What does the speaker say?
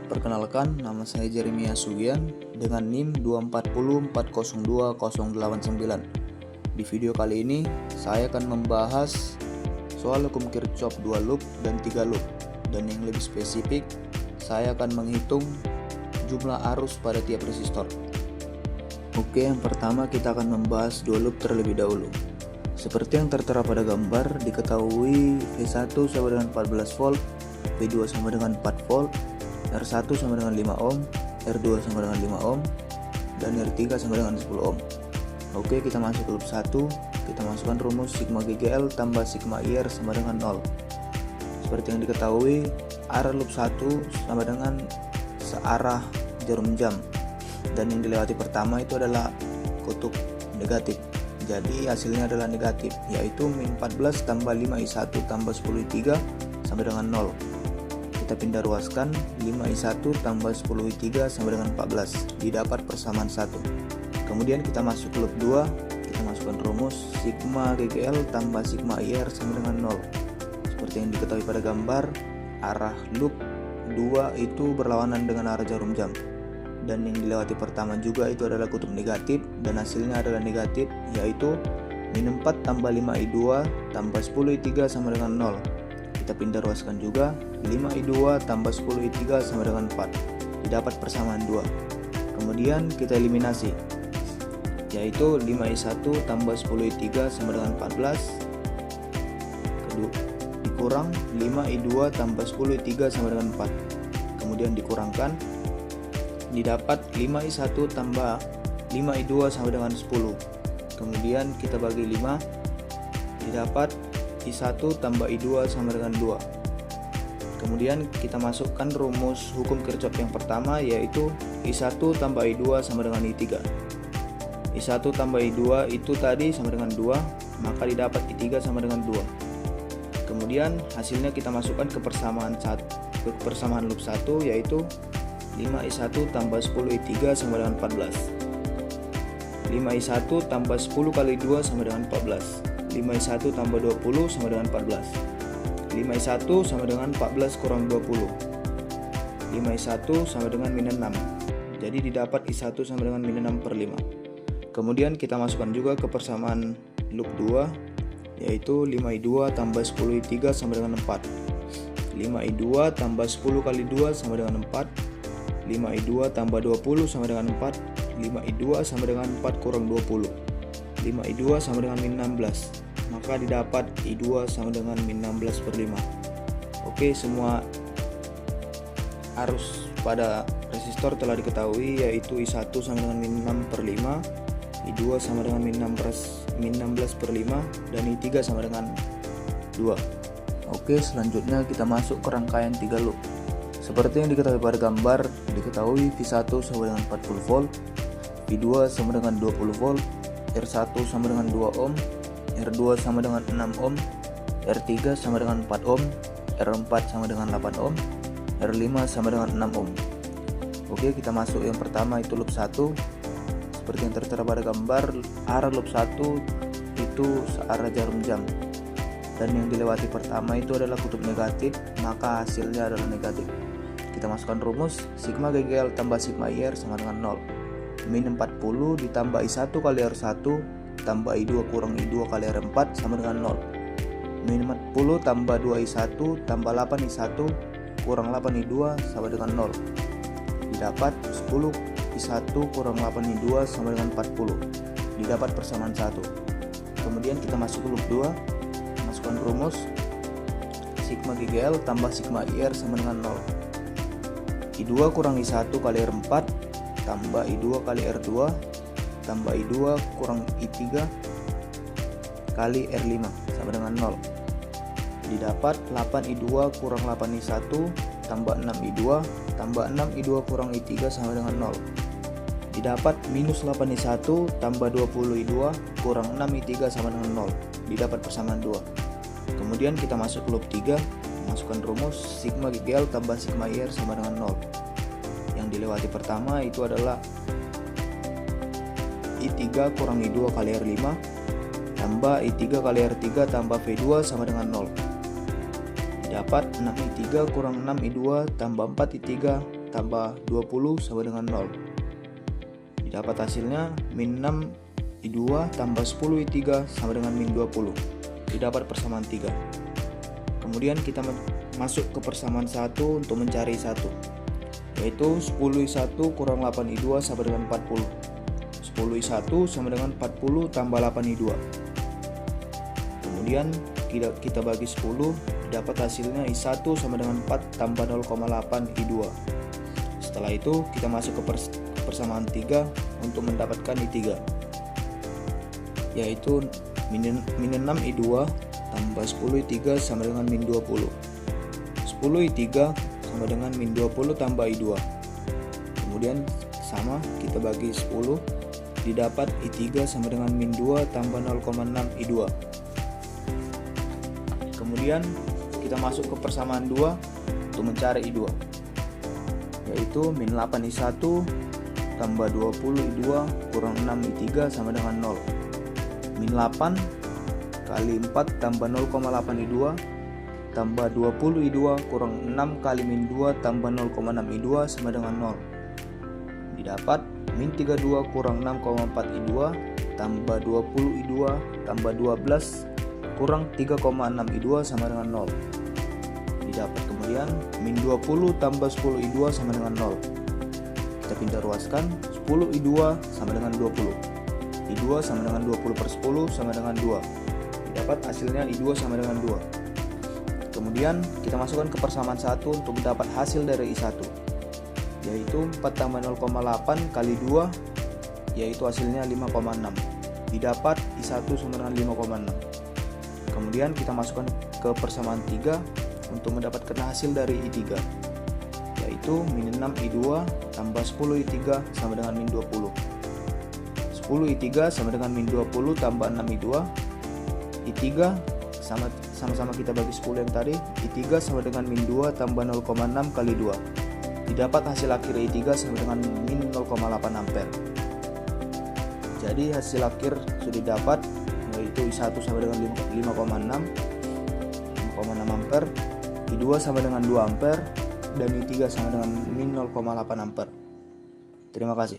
Perkenalkan, nama saya Jeremia Sugian dengan NIM 240402089. Di video kali ini, saya akan membahas soal hukum Kirchhoff 2 loop dan 3 loop. Dan yang lebih spesifik, saya akan menghitung jumlah arus pada tiap resistor. Oke, yang pertama kita akan membahas 2 loop terlebih dahulu. Seperti yang tertera pada gambar, diketahui V1 sama dengan 14 volt, V2 sama dengan 4 volt, R1 sama dengan 5 ohm, R2 sama dengan 5 ohm, dan R3 sama dengan 10 ohm. Oke, kita masuk ke loop 1. Kita masukkan rumus sigma GGL tambah sigma IR sama dengan 0. Seperti yang diketahui, arah loop 1 sama dengan searah jarum jam, dan yang dilewati pertama itu adalah kutub negatif. Jadi hasilnya adalah negatif, yaitu min 14 tambah 5I1 tambah 10I3 sama dengan 0. Kita pindah ruaskan, 5I1 tambah 10I3 sama dengan 14, didapat persamaan 1. Kemudian kita masuk ke loop 2, kita masukkan rumus sigma GGL tambah sigma IR sama dengan 0. Seperti yang diketahui pada gambar, arah loop 2 itu berlawanan dengan arah jarum jam. Dan yang dilewati pertama juga itu adalah kutub negatif, dan hasilnya adalah negatif, yaitu min 4 tambah 5I2 tambah 10I3 sama dengan 0. Kita pindah ruaskan juga, 5I2 tambah 10I3 sama dengan 4, didapat persamaan 2. Kemudian kita eliminasi, yaitu 5I1 tambah 10I3 sama dengan 14, dikurang 5I2 tambah 10I3 sama dengan 4, kemudian dikurangkan, didapat 5I1 tambah 5I2 sama dengan 10. Kemudian kita bagi 5, didapat I1 tambah I2 sama dengan 2. Kemudian kita masukkan rumus hukum Kirchhoff yang pertama, yaitu I1 tambah I2 sama dengan I3. I1 tambah I2 itu tadi sama dengan 2, maka didapat I3 sama dengan 2. Kemudian hasilnya kita masukkan ke persamaan loop 1, yaitu 5I1 tambah 10I3 sama dengan 14. 5I1 tambah 10 kali 2 sama dengan 14. 5I1 tambah 20 sama dengan 14. 5I1 sama dengan 14 kurang 20. 5I1 sama dengan min 6. Jadi didapat I1 sama dengan min 6 per 5. Kemudian kita masukkan juga ke persamaan loop 2, yaitu 5I2 tambah 10I3 sama dengan 4. 5I2 tambah 10 kali 2 sama dengan 4. 5I2 tambah 20 sama dengan 4. 5I2 sama dengan 4 kurang 20. 5I2 sama dengan min 16, maka didapat I2 sama dengan min 16 per 5. Oke, semua arus pada resistor telah diketahui, yaitu I1 sama dengan min 6 per 5, I2 sama dengan min 16 per 5, dan I3 sama dengan 2. Oke, selanjutnya kita masuk ke rangkaian 3 loop. Seperti yang diketahui pada gambar, diketahui V1 sama dengan 40 volt, V2 sama dengan 20 volt, R1 sama dengan 2 ohm, R2 sama dengan 6 ohm, R3 sama dengan 4 ohm, R4 sama dengan 8 ohm, R5 sama dengan 6 ohm. Oke, kita masuk yang pertama, itu loop 1. Seperti yang tertera pada gambar, arah loop 1 itu searah jarum jam, dan yang dilewati pertama itu adalah kutub negatif, maka hasilnya adalah negatif. Kita masukkan rumus sigma GGL tambah sigma IR sama dengan 0. Min 40 ditambah I1 kali R1 tambah I2 kurang I2 kali R4 sama dengan 0. Min 40 tambah 2I1 tambah 8I1 kurang 8I2 sama dengan 0. Didapat 10 I1 kurang 8I2 sama dengan 40, didapat persamaan 1. Kemudian kita masuk ke loop 2, masukkan rumus sigma GGL tambah sigma IR sama dengan 0. I2 kurang I1 kali R4 tambah I2 kali R2 tambah I2 kurang I3 kali R5 sama dengan 0. Didapat 8I2 kurang 8I1 tambah 6I2 tambah 6I2 kurang I3 sama dengan 0. Didapat minus 8I1 tambah 20I2 kurang 6I3 sama dengan 0. Didapat persamaan 2. Kemudian kita masuk ke loop 3, masukkan rumus sigma GGL tambah sigma IR sama dengan 0. Yang dilewati pertama itu adalah I3 kurang I2 kali R5 tambah I3 kali R3 tambah V2 sama dengan 0. Didapat 6I3 kurang 6I2 tambah 4I3 tambah 20 sama dengan 0. Didapat hasilnya min 6 I2 tambah 10 I3 sama dengan min 20. Didapat persamaan 3. Kemudian kita masuk ke persamaan 1 untuk mencari I1, yaitu 10 I1 kurang 8 I2 sama dengan 40. 10 I1 sama dengan 40 tambah 8 I2. Kemudian kita bagi 10, dapat hasilnya I1 sama dengan 4 tambah 0,8 I2. Setelah itu kita masuk ke persamaan 3 untuk mendapatkan I3, yaitu min 6 I2 tambah 10 I3 sama dengan min 20. 10 I3 sama dengan min 20 tambah I2. Kemudian sama, kita bagi 10, didapat I3 sama dengan min 2 tambah 0,6 I2. Kemudian kita masuk ke persamaan 2 untuk mencari I2, yaitu min 8 I1 tambah 20 I2 kurang 6 I3 sama dengan 0. Min 8 kali 4 tambah 0,8 I2 tambah 20 I2 kurang 6 kali min 2 tambah 0,6 I2 sama dengan 0. Didapat min 32 kurang 6,4 I2 tambah 20 I2 tambah 12 kurang 3,6 I2 sama dengan 0. Didapat kemudian min 20 tambah 10 I2 sama dengan 0. Kita pindah ruaskan, 10 I2 sama dengan 20. I2 sama dengan 20 per 10 sama dengan 2. Didapat hasilnya I2 sama dengan 2. Kemudian kita masukkan ke persamaan 1 untuk mendapat hasil dari I1, yaitu 4 tambah 0,8 kali 2, yaitu hasilnya 5,6. Didapat I1 sama dengan 5,6. Kemudian kita masukkan ke persamaan 3 untuk mendapatkan hasil dari I3, yaitu min 6 I2 tambah 10 I3 sama dengan min 20. 10 I3 sama dengan min 20 tambah 6 I2. I3 sama-sama kita bagi 10 yang tadi. I3 sama dengan min 2 tambah 0,6 kali 2. Didapat hasil akhir I3 sama dengan min 0,8 ampere. Jadi hasil akhir sudah didapat, yaitu I1 sama dengan 5,6 ampere, I2 sama dengan 2 ampere, dan I3 sama dengan min 0,8 ampere. Terima kasih.